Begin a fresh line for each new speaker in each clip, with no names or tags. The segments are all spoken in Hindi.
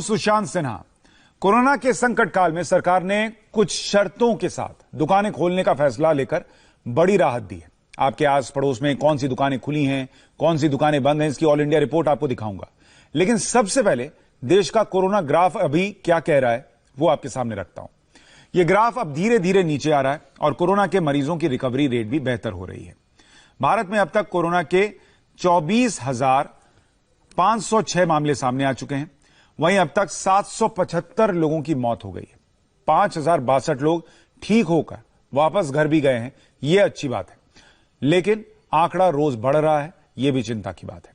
सुशांत सिन्हा। कोरोना के संकट काल में सरकार ने कुछ शर्तों के साथ दुकानें खोलने का फैसला लेकर बड़ी राहत दी है। आपके आस पड़ोस में कौन सी दुकानें खुली हैं, कौन सी दुकानें बंद हैं, इसकी ऑल इंडिया रिपोर्ट आपको दिखाऊंगा। लेकिन सबसे पहले देश का कोरोना ग्राफ अभी क्या कह रहा है वो आपके सामने रखता हूं। यह ग्राफ अब धीरे धीरे नीचे आ रहा है और कोरोना के मरीजों की रिकवरी रेट भी बेहतर हो रही है। भारत में अब तक कोरोना के 24,506 मामले सामने आ चुके हैं। वहीं अब तक 775 लोगों की मौत हो गई है। 5,062 लोग ठीक होकर वापस घर भी गए हैं। यह अच्छी बात है, लेकिन आंकड़ा रोज बढ़ रहा है, यह भी चिंता की बात है।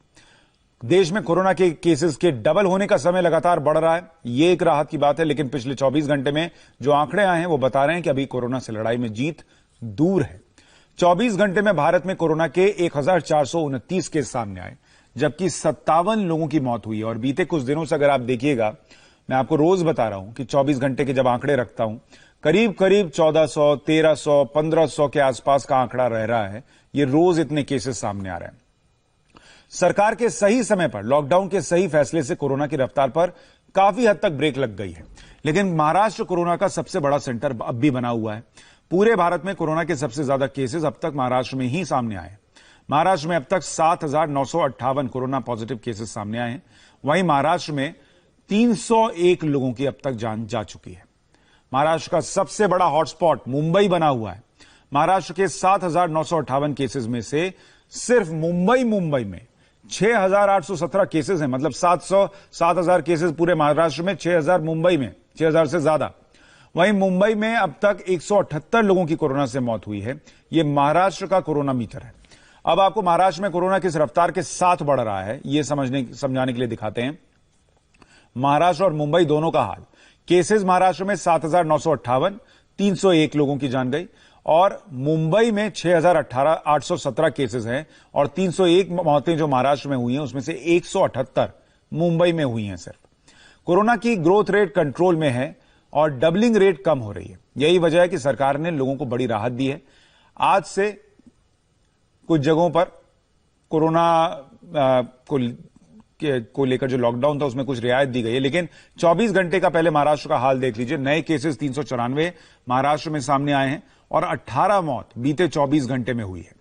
देश में कोरोना के केसेस के डबल होने का समय लगातार बढ़ रहा है, यह एक राहत की बात है। लेकिन पिछले 24 घंटे में जो आंकड़े आए हैं वो बता रहे हैं कि अभी कोरोना से लड़ाई में जीत दूर है। 24 घंटे में भारत में कोरोना के 1,429 केस सामने आए, जबकि 57 लोगों की मौत हुई है। और बीते कुछ दिनों से अगर आप देखिएगा, मैं आपको रोज बता रहा हूं कि 24 घंटे के जब आंकड़े रखता हूं, करीब करीब 1400, 1300, 1500 के आसपास का आंकड़ा रह रहा है। ये रोज इतने केसेस सामने आ रहे हैं। सरकार के सही समय पर लॉकडाउन के सही फैसले से कोरोना की रफ्तार पर काफी हद तक ब्रेक लग गई है। लेकिन महाराष्ट्र कोरोना का सबसे बड़ा सेंटर अब भी बना हुआ है। पूरे भारत में कोरोना के सबसे ज्यादा केसेस अब तक महाराष्ट्र में ही सामने आए। महाराष्ट्र में अब तक 7,958 कोरोना पॉजिटिव केसेस सामने आए हैं। वहीं महाराष्ट्र में 301 लोगों की अब तक जान जा चुकी है। महाराष्ट्र का सबसे बड़ा हॉटस्पॉट मुंबई बना हुआ है। महाराष्ट्र के 7,958 केसेस में से सिर्फ मुंबई में 6,817 केसेस हैं। मतलब 7,000 केसेस पूरे महाराष्ट्र में, 6,000 मुंबई में, 6,000 से ज्यादा। वहीं मुंबई में अब तक 178 लोगों की कोरोना से मौत हुई है। यह महाराष्ट्र का कोरोना मीटर है। अब आपको महाराष्ट्र में कोरोना किस रफ्तार के साथ बढ़ रहा है यह समझाने के लिए दिखाते हैं महाराष्ट्र और मुंबई दोनों का हाल। केसेस महाराष्ट्र में 7,958, 301 लोगों की जान गई। और मुंबई में 6,817 केसेस हैं और 301 मौतें जो महाराष्ट्र में हुई हैं, उसमें से 178 मुंबई में हुई हैं। सिर्फ कोरोना की ग्रोथ रेट कंट्रोल में है और डबलिंग रेट कम हो रही है। यही वजह है कि सरकार ने लोगों को बड़ी राहत दी है। आज से कुछ जगहों पर कोरोना को लेकर जो लॉकडाउन था उसमें कुछ रियायत दी गई है। लेकिन 24 घंटे का पहले महाराष्ट्र का हाल देख लीजिए। नए केसेस 394 महाराष्ट्र में सामने आए हैं और 18 मौत बीते 24 घंटे में हुई है।